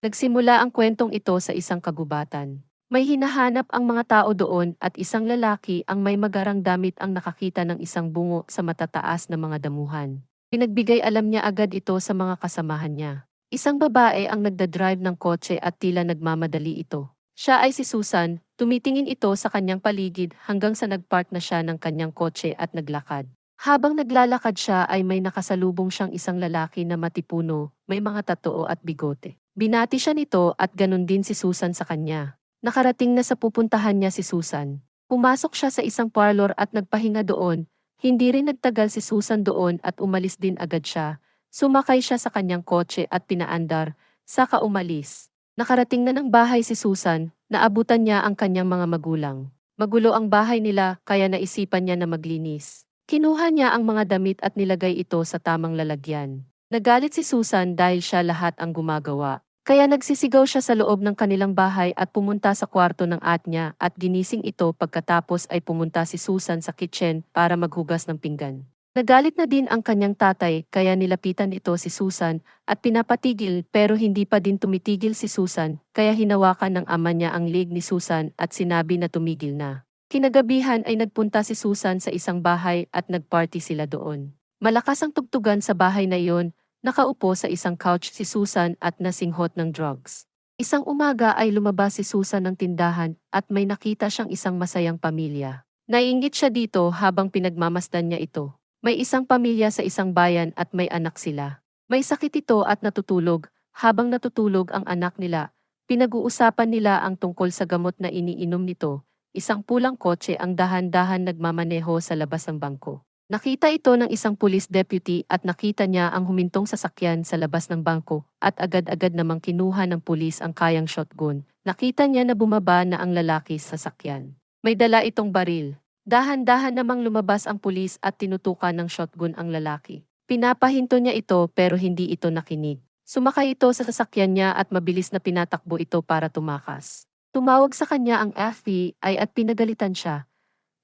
Nagsimula ang kwentong ito sa isang kagubatan. May hinahanap ang mga tao doon at isang lalaki ang may magarang damit ang nakakita ng isang bungo sa matataas na mga damuhan. Pinagbigay alam niya agad ito sa mga kasamahan niya. Isang babae ang nagdadrive ng kotse at tila nagmamadali ito. Siya ay si Susan, tumitingin ito sa kanyang paligid hanggang sa nagpark na siya ng kanyang kotse at naglakad. Habang naglalakad siya ay may nakasalubong siyang isang lalaki na matipuno, may mga tatoo at bigote. Binati siya nito at ganun din si Susan sa kanya. Nakarating na sa pupuntahan niya si Susan. Pumasok siya sa isang parlor at nagpahinga doon. Hindi rin nagtagal si Susan doon at umalis din agad siya. Sumakay siya sa kanyang kotse at pinaandar, saka umalis. Nakarating na ng bahay si Susan, naabutan niya ang kanyang mga magulang. Magulo ang bahay nila kaya naisipan niya na maglinis. Kinuha niya ang mga damit at nilagay ito sa tamang lalagyan. Nagalit si Susan dahil siya lahat ang gumagawa. Kaya nagsisigaw siya sa loob ng kanilang bahay at pumunta sa kwarto ng niya at ginising ito pagkatapos ay pumunta si Susan sa kitchen para maghugas ng pinggan. Nagalit na din ang kanyang tatay kaya nilapitan ito si Susan at pinapatigil pero hindi pa din tumitigil si Susan kaya hinawakan ng ama niya ang leg ni Susan at sinabi na tumigil na. Kinagabihan ay nagpunta si Susan sa isang bahay at nagparty sila doon. Malakas ang tugtugan sa bahay na iyon. Nakaupo sa isang couch si Susan at nasinghot ng drugs. Isang umaga ay lumabas si Susan ng tindahan at may nakita siyang isang masayang pamilya. Naiinggit siya dito habang pinagmamasdan niya ito. May isang pamilya sa isang bayan at may anak sila. May sakit ito at natutulog. Habang natutulog ang anak nila, pinag-uusapan nila ang tungkol sa gamot na iniinom nito. Isang pulang kotse ang dahan-dahan nagmamaneho sa labas ng bangko. Nakita ito ng isang police deputy at nakita niya ang humintong sasakyan sa labas ng bangko at agad-agad namang kinuha ng pulis ang kayang shotgun. Nakita niya na bumaba na ang lalaki sa sasakyan. May dala itong baril. Dahan-dahan namang lumabas ang pulis at tinutukan ng shotgun ang lalaki. Pinapahinto niya ito pero hindi ito nakinig. Sumakay ito sa sasakyan niya at mabilis na pinatakbo ito para tumakas. Tumawag sa kanya ang FBI at pinagalitan siya.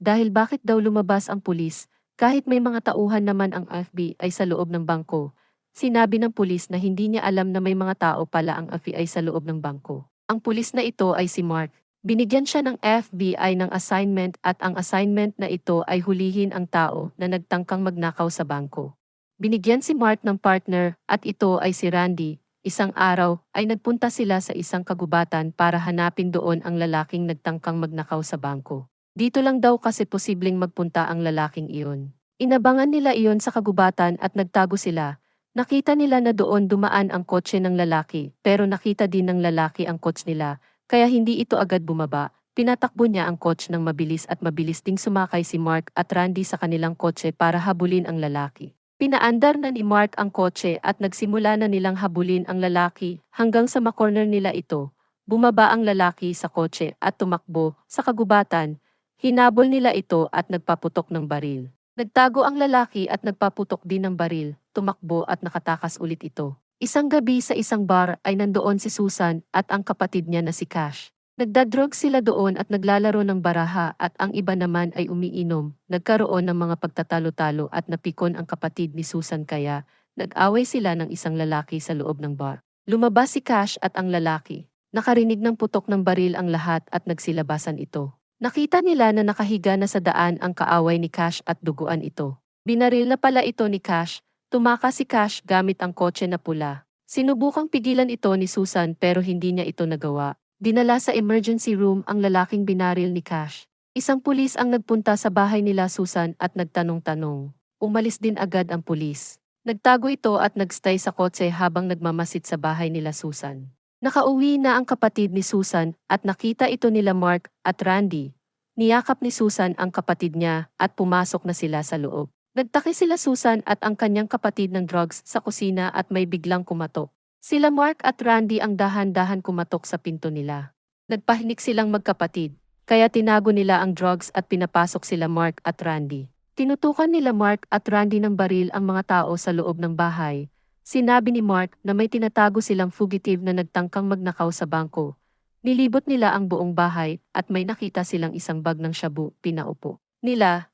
Dahil bakit daw lumabas ang pulis, kahit may mga tauhan naman ang FBI sa loob ng bangko. Sinabi ng pulis na hindi niya alam na may mga tao pala ang FBI sa loob ng bangko. Ang pulis na ito ay si Mark. Binigyan siya ng FBI ng assignment at ang assignment na ito ay hulihin ang tao na nagtangkang magnakaw sa bangko. Binigyan si Mark ng partner at ito ay si Randy. Isang araw ay nagpunta sila sa isang kagubatan para hanapin doon ang lalaking nagtangkang magnakaw sa bangko. Dito lang daw kasi posibleng magpunta ang lalaking iyon. Inabangan nila iyon sa kagubatan at nagtago sila. Nakita nila na doon dumaan ang kotse ng lalaki pero nakita din ng lalaki ang kotse nila kaya hindi ito agad bumaba. Pinatakbo niya ang kotse ng mabilis at mabilis ding sumakay si Mark at Randy sa kanilang kotse para habulin ang lalaki. Pinaandar na ni Mark ang kotse at nagsimula na nilang habulin ang lalaki hanggang sa makorner nila ito. Bumaba ang lalaki sa kotse at tumakbo sa kagubatan. Hinabol nila ito at nagpaputok ng baril. Nagtago ang lalaki at nagpaputok din ng baril, tumakbo at nakatakas ulit ito. Isang gabi sa isang bar ay nandoon si Susan at ang kapatid niya na si Cash. Nagdadrug sila doon at naglalaro ng baraha at ang iba naman ay umiinom. Nagkaroon ng mga pagtatalo-talo at napikon ang kapatid ni Susan kaya nag-away sila ng isang lalaki sa loob ng bar. Lumabas si Cash at ang lalaki. Nakarinig ng putok ng baril ang lahat at nagsilabasan ito. Nakita nila na nakahiga na sa daan ang kaaway ni Cash at duguan ito. Binaril na pala ito ni Cash. Tumakas si Cash gamit ang kotse na pula. Sinubukang pigilan ito ni Susan pero hindi niya ito nagawa. Dinala sa emergency room ang lalaking binaril ni Cash. Isang pulis ang nagpunta sa bahay nila Susan at nagtanong-tanong. Umalis din agad ang pulis. Nagtago ito at nagstay sa kotse habang nagmamasid sa bahay nila Susan. Nakauwi na ang kapatid ni Susan at nakita ito nila Mark at Randy. Niyakap ni Susan ang kapatid niya at pumasok na sila sa loob. Nagtaki sila Susan at ang kanyang kapatid ng drugs sa kusina at may biglang kumatok. Sila Mark at Randy ang dahan-dahan kumatok sa pinto nila. Nagpahinik silang magkapatid, kaya tinago nila ang drugs at pinapasok sila Mark at Randy. Tinutukan nila Mark at Randy ng baril ang mga tao sa loob ng bahay. Sinabi ni Mark na may tinatago silang fugitive na nagtangkang magnakaw sa bangko. Nilibot nila ang buong bahay at may nakita silang isang bag ng shabu, pinaupo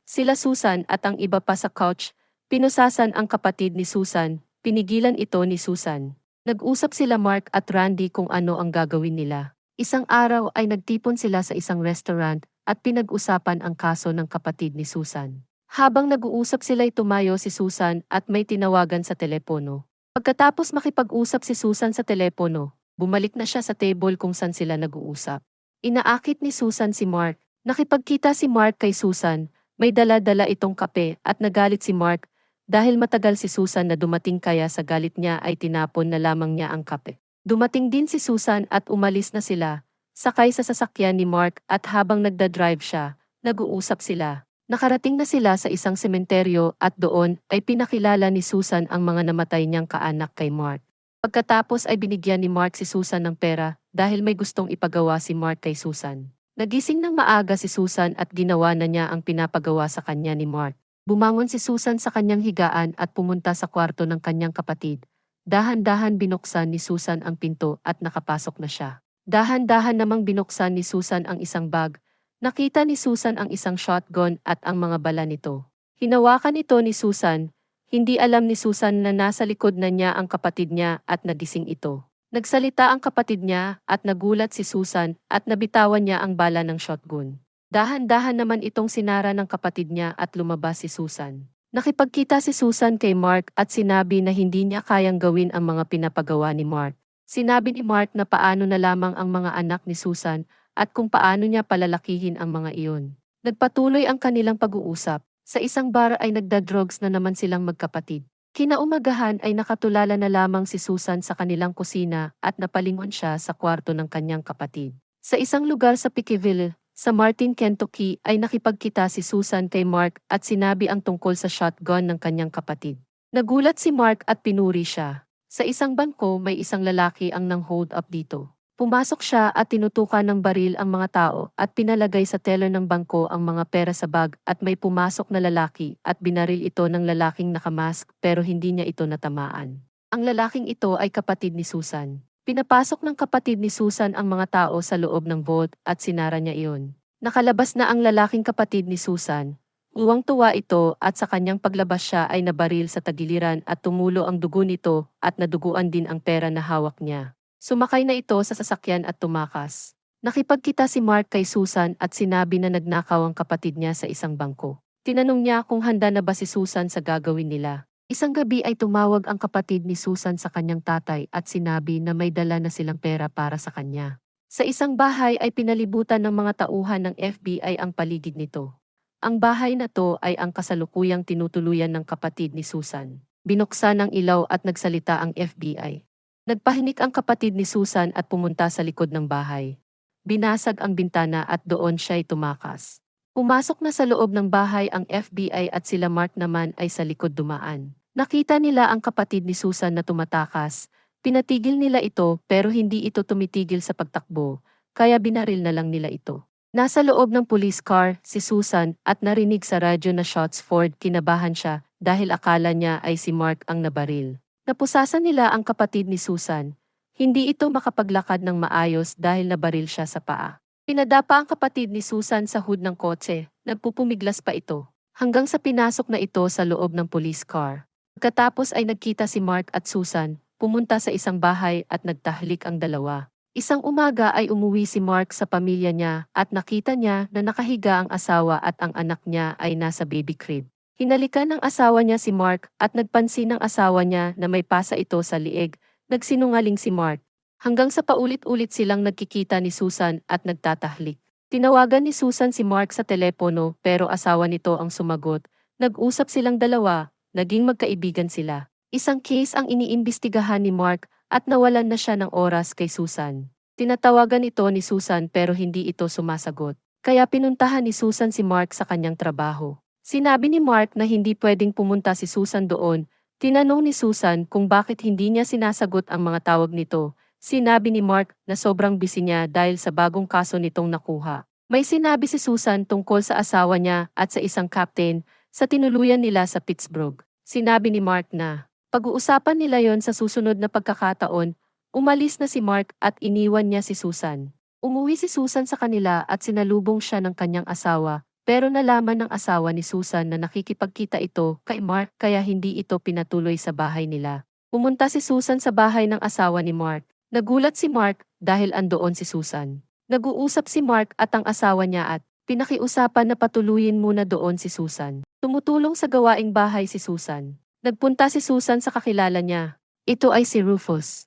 sila Susan at ang iba pa sa couch. Pinusasan ang kapatid ni Susan, pinigilan ito ni Susan. Nag-usap sila Mark at Randy kung ano ang gagawin nila. Isang araw ay nagtipon sila sa isang restaurant at pinag-usapan ang kaso ng kapatid ni Susan. Habang nag-uusap sila'y tumayo si Susan at may tinawagan sa telepono. Pagkatapos makipag-usap si Susan sa telepono, bumalik na siya sa table kung saan sila nag-uusap. Inaakit ni Susan si Mark. Nakipagkita si Mark kay Susan, may dala-dala itong kape at nagalit si Mark dahil matagal si Susan na dumating kaya sa galit niya ay tinapon na lamang niya ang kape. Dumating din si Susan at umalis na sila, sakay sa sasakyan ni Mark at habang nagdadrive siya, nag-uusap sila. Nakarating na sila sa isang sementeryo at doon ay pinakilala ni Susan ang mga namatay niyang kaanak kay Mark. Pagkatapos ay binigyan ni Mark si Susan ng pera dahil may gustong ipagawa si Mark kay Susan. Nagising ng maaga si Susan at ginawa na niya ang pinapagawa sa kanya ni Mark. Bumangon si Susan sa kanyang higaan at pumunta sa kwarto ng kanyang kapatid. Dahan-dahan binuksan ni Susan ang pinto at nakapasok na siya. Dahan-dahan namang binuksan ni Susan ang isang bag. Nakita ni Susan ang isang shotgun at ang mga bala nito. Hinawakan ito ni Susan. Hindi alam ni Susan na nasa likod na niya ang kapatid niya at nagising ito. Nagsalita ang kapatid niya at nagulat si Susan at nabitawan niya ang bala ng shotgun. Dahan-dahan naman itong sinara ng kapatid niya at lumabas si Susan. Nakipagkita si Susan kay Mark at sinabi na hindi niya kayang gawin ang mga pinapagawa ni Mark. Sinabi ni Mark na paano na lamang ang mga anak ni Susan at kung paano niya palalakihin ang mga iyon. Nagpatuloy ang kanilang pag-uusap. Sa isang bar ay nagda-drugs na naman silang magkapatid. Kinaumagahan ay nakatulala na lamang si Susan sa kanilang kusina at napalingon siya sa kwarto ng kanyang kapatid. Sa isang lugar sa Pikeville, sa Martin, Kentucky ay nakipagkita si Susan kay Mark at sinabi ang tungkol sa shotgun ng kanyang kapatid. Nagulat si Mark at pinuri siya. Sa isang bangko may isang lalaki ang nang-hold up dito. Pumasok siya at tinutukan ng baril ang mga tao at pinalagay sa teller ng bangko ang mga pera sa bag at may pumasok na lalaki at binaril ito ng lalaking nakamask pero hindi niya ito natamaan. Ang lalaking ito ay kapatid ni Susan. Pinapasok ng kapatid ni Susan ang mga tao sa loob ng vault at sinara niya iyon. Nakalabas na ang lalaking kapatid ni Susan. Uwang-tuwa ito at sa kanyang paglabas siya ay nabaril sa tagiliran at tumulo ang dugo nito at naduguan din ang pera na hawak niya. Sumakay na ito sa sasakyan at tumakas. Nakipagkita si Mark kay Susan at sinabi na nagnakaw ang kapatid niya sa isang bangko. Tinanong niya kung handa na ba si Susan sa gagawin nila. Isang gabi ay tumawag ang kapatid ni Susan sa kanyang tatay at sinabi na may dala na silang pera para sa kanya. Sa isang bahay ay pinalibutan ng mga tauhan ng FBI ang paligid nito. Ang bahay na to ay ang kasalukuyang tinutuluyan ng kapatid ni Susan. Binuksan ang ilaw at nagsalita ang FBI. Nagpahinik ang kapatid ni Susan at pumunta sa likod ng bahay. Binasag ang bintana at doon siya'y tumakas. Pumasok na sa loob ng bahay ang FBI at sila Mark naman ay sa likod dumaan. Nakita nila ang kapatid ni Susan na tumatakas. Pinatigil nila ito pero hindi ito tumitigil sa pagtakbo, kaya binaril na lang nila ito. Nasa loob ng police car si Susan at narinig sa radyo na shots fired. Kinabahan siya dahil akala niya ay si Mark ang nabaril. Napusasan nila ang kapatid ni Susan. Hindi ito makapaglakad ng maayos dahil nabaril siya sa paa. Pinadapa ang kapatid ni Susan sa hood ng kotse, nagpupumiglas pa ito, hanggang sa pinasok na ito sa loob ng police car. Pagkatapos ay nagkita si Mark at Susan, pumunta sa isang bahay at nagtahlik ang dalawa. Isang umaga ay umuwi si Mark sa pamilya niya at nakita niya na nakahiga ang asawa at ang anak niya ay nasa baby crib. Hinalikan ng asawa niya si Mark at nagpansin ng asawa niya na may pasa ito sa liig. Nagsinungaling si Mark. Hanggang sa paulit-ulit silang nagkikita ni Susan at nagtatahlik. Tinawagan ni Susan si Mark sa telepono pero asawa nito ang sumagot. Nag-usap silang dalawa, naging magkaibigan sila. Isang case ang iniimbestigahan ni Mark at nawalan na siya ng oras kay Susan. Tinatawagan ito ni Susan pero hindi ito sumasagot. Kaya pinuntahan ni Susan si Mark sa kanyang trabaho. Sinabi ni Mark na hindi pwedeng pumunta si Susan doon. Tinanong ni Susan kung bakit hindi niya sinasagot ang mga tawag nito. Sinabi ni Mark na sobrang busy niya dahil sa bagong kaso nitong nakuha. May sinabi si Susan tungkol sa asawa niya at sa isang captain sa tinuluyan nila sa Pittsburgh. Sinabi ni Mark na pag-uusapan nila yon sa susunod na pagkakataon. Umalis na si Mark at iniwan niya si Susan. Umuwi si Susan sa kanila at sinalubong siya ng kanyang asawa pero nalaman ng asawa ni Susan na nakikipagkita ito kay Mark kaya hindi ito pinatuloy sa bahay nila. Pumunta si Susan sa bahay ng asawa ni Mark. Nagulat si Mark dahil andoon si Susan. Nag-uusap si Mark at ang asawa niya at pinakiusapan na patuluyin muna doon si Susan. Tumutulong sa gawaing bahay si Susan. Nagpunta si Susan sa kakilala niya. Ito ay si Rufus.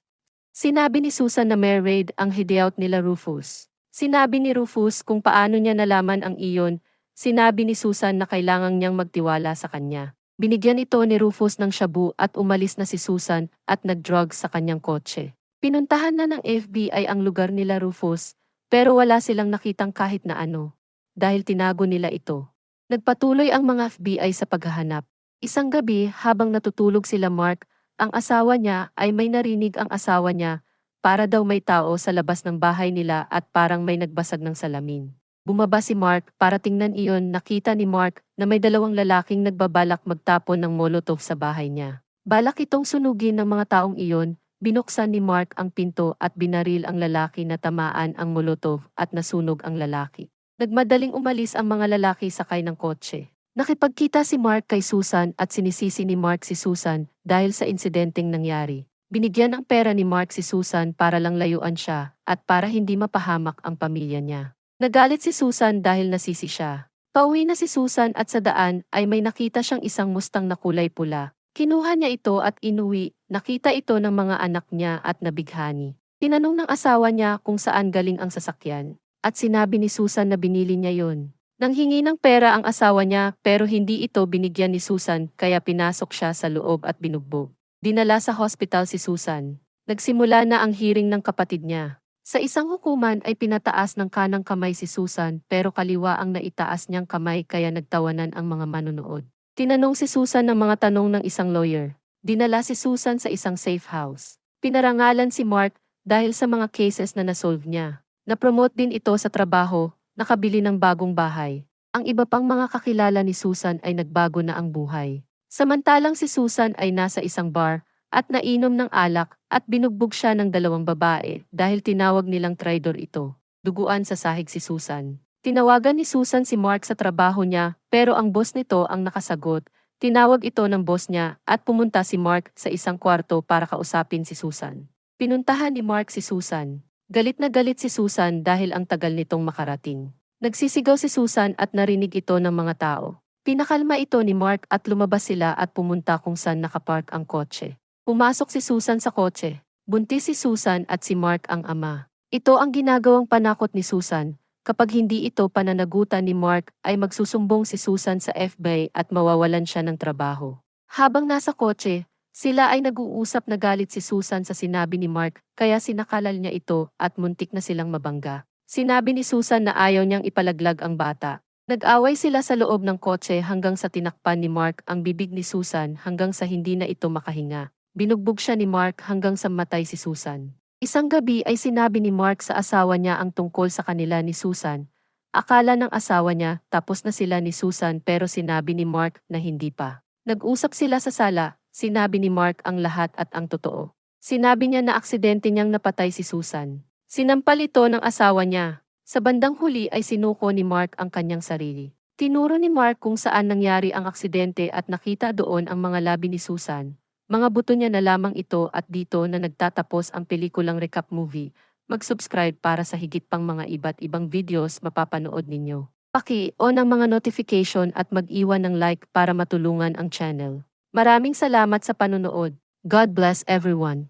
Sinabi ni Susan na married ang hideout nila Rufus. Sinabi ni Rufus kung paano niya nalaman ang iyon. Sinabi ni Susan na kailangan niyang magtiwala sa kanya. Binigyan ito ni Rufus ng shabu at umalis na si Susan at nag-drugs sa kanyang kotse. Pinuntahan na ng FBI ang lugar nila Rufus, pero wala silang nakitang kahit na ano, dahil tinago nila ito. Nagpatuloy ang mga FBI sa paghahanap. Isang gabi habang natutulog sila Mark, ang asawa niya ay may narinig ang asawa niya, para daw may tao sa labas ng bahay nila at parang may nagbasag ng salamin. Bumaba si Mark para tingnan iyon. Nakita ni Mark na may dalawang lalaking nagbabalak magtapon ng molotov sa bahay niya. Balak itong sunugin ng mga taong iyon, binuksan ni Mark ang pinto at binaril ang lalaki na tamaan ang molotov at nasunog ang lalaki. Nagmadaling umalis ang mga lalaki sakay ng kotse. Nakipagkita si Mark kay Susan at sinisisi ni Mark si Susan dahil sa insidenteng nangyari. Binigyan ng pera ni Mark si Susan para lang layuan siya at para hindi mapahamak ang pamilya niya. Nagalit si Susan dahil nasisi siya. Pauwi na si Susan at sa daan ay may nakita siyang isang Mustang na kulay pula. Kinuha niya ito at inuwi. Nakita ito ng mga anak niya at nabighani. Tinanong ng asawa niya kung saan galing ang sasakyan. At sinabi ni Susan na binili niya yon. Nanghingi ng pera ang asawa niya pero hindi ito binigyan ni Susan kaya pinasok siya sa loob at binugbog. Dinala sa hospital si Susan. Nagsimula na ang hearing ng kapatid niya. Sa isang hukuman ay pinataas ng kanang kamay si Susan pero kaliwa ang naitaas niyang kamay kaya nagtawanan ang mga manonood. Tinanong si Susan ng mga tanong ng isang lawyer. Dinala si Susan sa isang safe house. Pinarangalan si Mark dahil sa mga cases na nasolve niya. Napromote din ito sa trabaho, nakabili ng bagong bahay. Ang iba pang mga kakilala ni Susan ay nagbago na ang buhay. Samantalang si Susan ay nasa isang bar at nainom ng alak at binugbog siya ng dalawang babae dahil tinawag nilang traidor ito. Duguan sa sahig si Susan. Tinawagan ni Susan si Mark sa trabaho niya pero ang boss nito ang nakasagot. Tinawag ito ng boss niya at pumunta si Mark sa isang kwarto para kausapin si Susan. Pinuntahan ni Mark si Susan. Galit na galit si Susan dahil ang tagal nitong makarating. Nagsisigaw si Susan at narinig ito ng mga tao. Pinakalma ito ni Mark at lumabas sila at pumunta kung saan nakapark ang kotse. Pumasok si Susan sa kotse. Buntis si Susan at si Mark ang ama. Ito ang ginagawang panakot ni Susan. Kapag hindi ito pananagutan ni Mark ay magsusumbong si Susan sa FBI at mawawalan siya ng trabaho. Habang nasa kotse, sila ay nag-uusap na galit si Susan sa sinabi ni Mark kaya sinakalal niya ito at muntik na silang mabangga. Sinabi ni Susan na ayaw niyang ipalaglag ang bata. Nag-away sila sa loob ng kotse hanggang sa tinakpan ni Mark ang bibig ni Susan hanggang sa hindi na ito makahinga. Binugbog siya ni Mark hanggang sa matay si Susan. Isang gabi ay sinabi ni Mark sa asawa niya ang tungkol sa kanila ni Susan. Akala ng asawa niya tapos na sila ni Susan pero sinabi ni Mark na hindi pa. Nag-usap sila sa sala, sinabi ni Mark ang lahat at ang totoo. Sinabi niya na aksidente niyang napatay si Susan. Sinampal ito ng asawa niya. Sa bandang huli ay sinuko ni Mark ang kanyang sarili. Tinuro ni Mark kung saan nangyari ang aksidente at nakita doon ang mga labi ni Susan. Mga buto niya na lamang ito at dito na nagtatapos ang pelikulang recap movie. Mag-subscribe para sa higit pang mga iba't ibang videos mapapanood ninyo. Paki-on ang mga notification at mag-iwan ng like para matulungan ang channel. Maraming salamat sa panonood. God bless everyone.